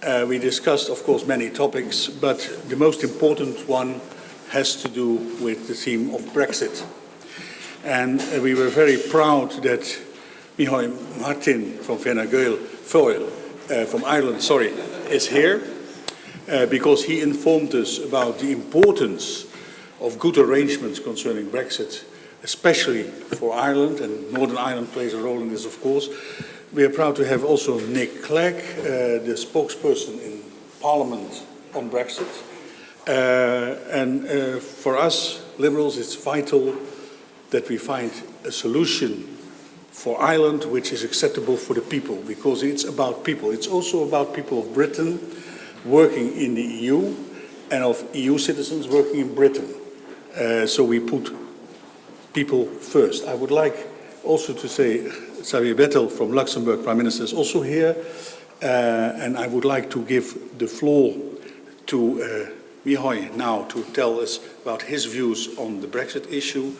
We discussed, of course, many topics, but the most important one has to do with the theme of Brexit. And we were very proud that Micheál Martin from Fáil, from Ireland, is here because he informed us about the importance of good arrangements concerning Brexit, especially for Ireland, and Northern Ireland plays a role in this, of course. We are proud to have also Clegg, the spokesperson in Parliament on Brexit. And for us, Liberals, it's vital that we find a solution for Ireland which is acceptable for the people, because it's about people. It's also about people of Britain working in the EU and of EU citizens working in Britain. So we put people first. I would like also to say Xavier Bettel from Luxembourg, Prime Minister, is also here. And I would like to give the floor to Micheál now to tell us about his views on the Brexit issue.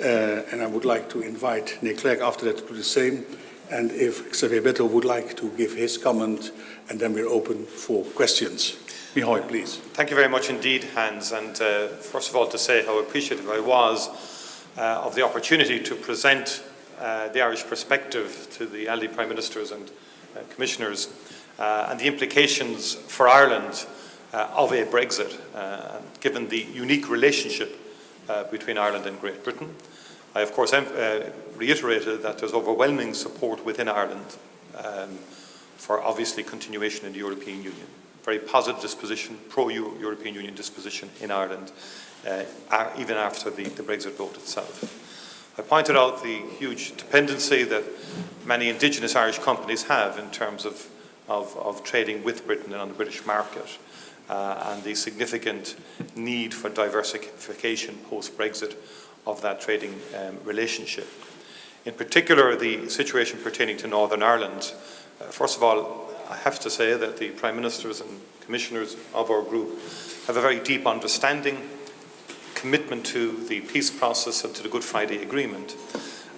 And I would like to invite Clegg after that to do the same. And if Xavier Bettel would like to give his comment, and then we're open for questions. Micheál, please. Thank you very much indeed, Hans. And first of all, to say how appreciative I was of the opportunity to present the Irish perspective to the ALDE Prime Ministers and Commissioners and the implications for Ireland of a Brexit, given the unique relationship between Ireland and Great Britain. I, of course, reiterated that there's overwhelming support within Ireland for obviously continuation in the European Union. Very positive disposition, pro-European Union disposition in Ireland, even after the Brexit vote itself. I pointed out the huge dependency that many indigenous Irish companies have in terms of trading with Britain and on the British market, and the significant need for diversification post-Brexit of that trading relationship. In particular, the situation pertaining to Northern Ireland. First of all, I have to say that the Prime Ministers and Commissioners of our group have a very deep understanding, commitment to the peace process and to the Good Friday Agreement,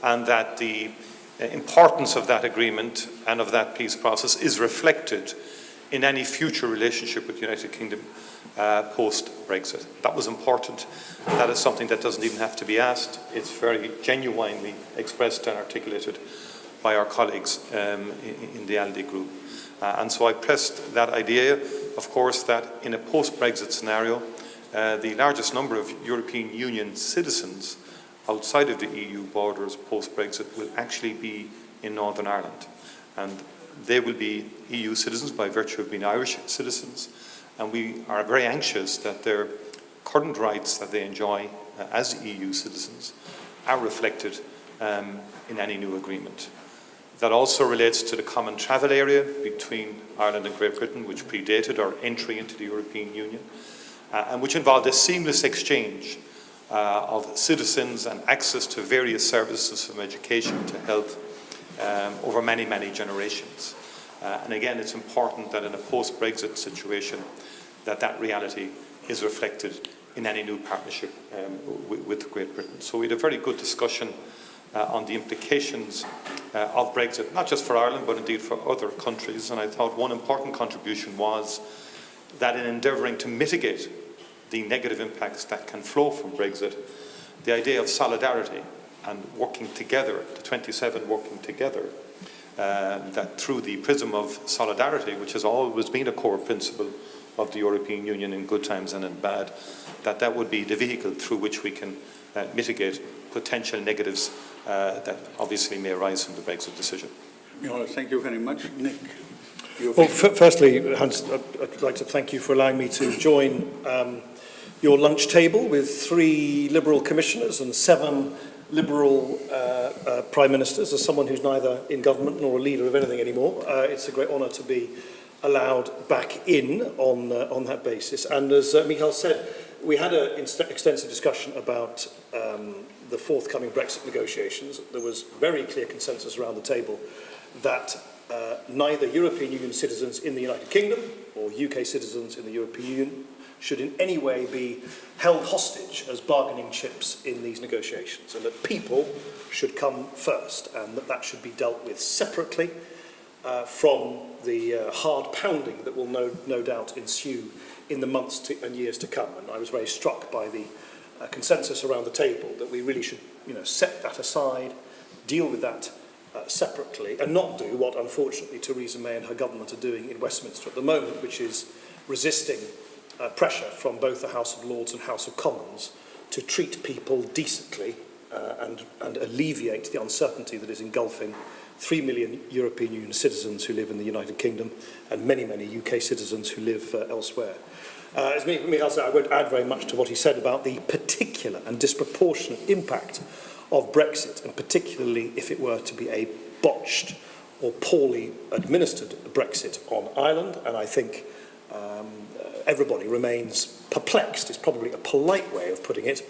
and that the importance of that agreement and of that peace process is reflected in any future relationship with the United Kingdom post-Brexit. That was important. That is something that doesn't even have to be asked. It's very genuinely expressed and articulated by our colleagues in the ALDE group. And so I pressed that idea, of course, that in a post-Brexit scenario, the largest number of European Union citizens outside of the EU borders post-Brexit will actually be in Northern Ireland. And they will be EU citizens by virtue of being Irish citizens. And we are very anxious that their current rights that they enjoy as EU citizens are reflected in any new agreement. That also relates to the common travel area between Ireland and Great Britain, which predated our entry into the European Union, and which involved a seamless exchange of citizens and access to various services from education to health over many, many generations. And again, it's important that in a post-Brexit situation that reality is reflected in any new partnership with Great Britain. So we had a very good discussion on the implications of Brexit, not just for Ireland, but indeed for other countries. And I thought one important contribution was that in endeavouring to mitigate the negative impacts that can flow from Brexit, the idea of solidarity and working together, the 27 working together, that through the prism of solidarity, which has always been a core principle of the European Union in good times and in bad, that would be the vehicle through which we can mitigate potential negatives that obviously may arise from the Brexit decision. Thank you very much. Nick? Well, firstly, Hans, I'd like to thank you for allowing me to join your lunch table with 3 Liberal commissioners and 7 Liberal Prime Ministers. As someone who's neither in government nor a leader of anything anymore, it's a great honour to be allowed back in on that basis. And as Micheál said, we had an extensive discussion about the forthcoming Brexit negotiations. There was very clear consensus around the table that neither European Union citizens in the United Kingdom or UK citizens in the European Union should in any way be held hostage as bargaining chips in these negotiations, and that people should come first, and that should be dealt with separately from the hard pounding that will no doubt ensue in the months and years to come. And I was very struck by the consensus around the table that we really should, set that aside, deal with that separately, and not do what, unfortunately, Theresa May and her government are doing in Westminster at the moment, which is resisting pressure from both the House of Lords and House of Commons to treat people decently and alleviate the uncertainty that is engulfing 3 million European Union citizens who live in the United Kingdom and many, many UK citizens who live elsewhere. As Micheál said, I won't add very much to what he said about the particular and disproportionate impact of Brexit, and particularly if it were to be a botched or poorly administered Brexit on Ireland. And I think everybody remains perplexed, is probably a polite way of putting it,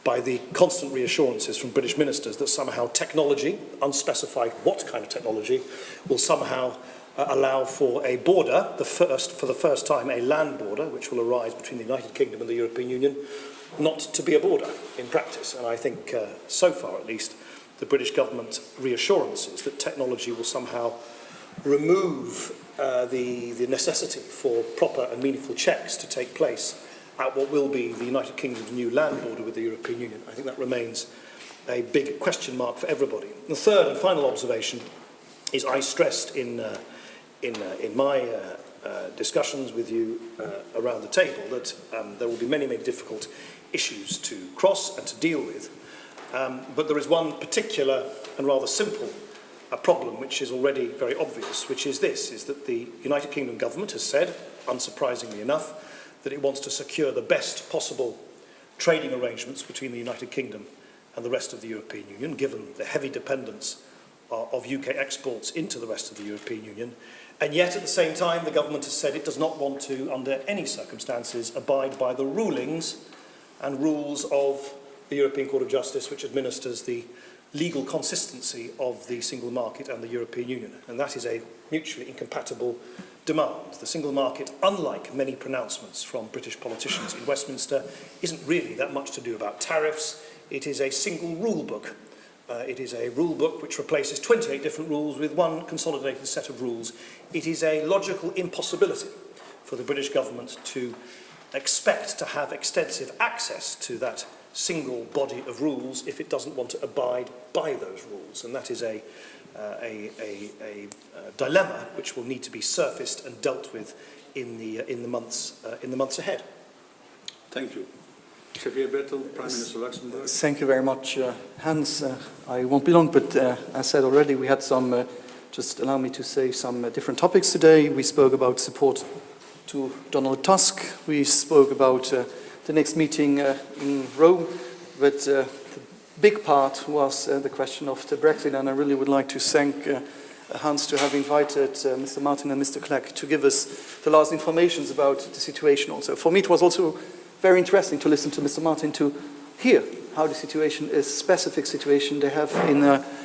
by the constant reassurances from British ministers that somehow technology, unspecified what kind of technology, will somehow allow for a border, for the first time, a land border, which will arise between the United Kingdom and the European Union, not to be a border in practice. And I think, so far at least, the British government reassurances that technology will somehow remove the necessity for proper and meaningful checks to take place at what will be the United Kingdom's new land border with the European Union. I think that remains a big question mark for everybody. The third and final observation is I stressed in my discussions with you around the table that there will be many, many difficult issues to cross and to deal with. But there is one particular and rather simple problem which is already very obvious, which is this, is that the United Kingdom government has said, unsurprisingly enough, that it wants to secure the best possible trading arrangements between the United Kingdom and the rest of the European Union, given the heavy dependence of UK exports into the rest of the European Union. And yet, at the same time, the government has said it does not want to, under any circumstances, abide by the rulings and rules of the European Court of Justice, which administers the legal consistency of the single market and the European Union. And that is a mutually incompatible demand. The single market, unlike many pronouncements from British politicians in Westminster, isn't really that much to do about tariffs. It is a single rule book. It is a rule book which replaces 28 different rules with one consolidated set of rules. It is a logical impossibility for the British government to expect to have extensive access to that single body of rules if it doesn't want to abide by those rules. And that is a dilemma which will need to be surfaced and dealt with in the months ahead. Thank you. Xavier Bettel, Prime Minister of Luxembourg. Thank you very much, Hans. I won't be long, but as said already, we had some, just allow me to say, some different topics today. We spoke about support to Donald Tusk. We spoke about the next meeting in Rome, but the big part was the question of the Brexit, and I really would like to thank Hans to have invited Mr. Martin and Mr. Clegg to give us the last information about the situation also. For me, it was also very interesting to listen to Mr. Martin to hear how the situation is, specific situation they have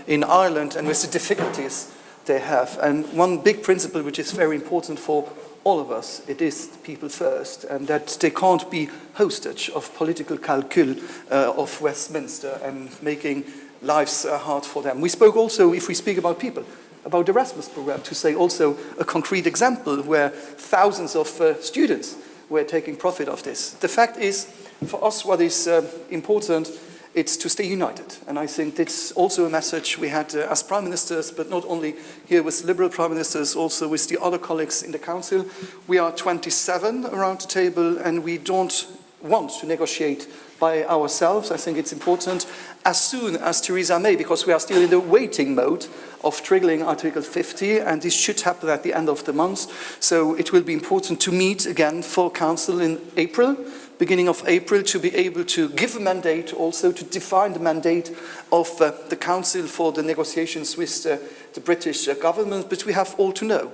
in Ireland and with the difficulties they have. And one big principle which is very important for all of us, it is people first, and that they can't be hostage of political calcul of Westminster and making lives hard for them. We spoke also, if we speak about people, about the Erasmus program, to say also a concrete example where thousands of students were taking profit of this. The fact is, for us, what is important, it's to stay united. And I think that's also a message we had as prime ministers, but not only here with Liberal prime ministers, also with the other colleagues in the council. We are 27 around the table, and we don't want to negotiate by ourselves. I think it's important as soon as Theresa May, because we are still in the waiting mode of triggering Article 50, and this should happen at the end of the month. So it will be important to meet again for Council in April, beginning of April, to be able to give a mandate, also to define the mandate of the Council for the negotiations with the British government. But we have all to know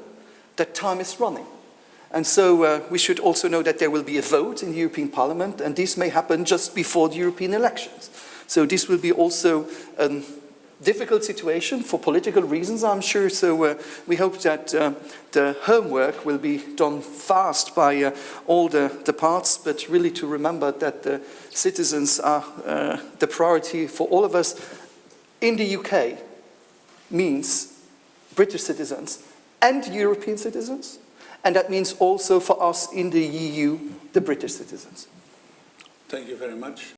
that time is running. And so we should also know that there will be a vote in the European Parliament, and this may happen just before the European elections. So this will be also a difficult situation for political reasons, I'm sure. So we hope that the homework will be done fast by all the parts, but really to remember that the citizens are the priority for all of us. In the UK means British citizens and European citizens, and that means also for us in the EU, the British citizens. Thank you very much.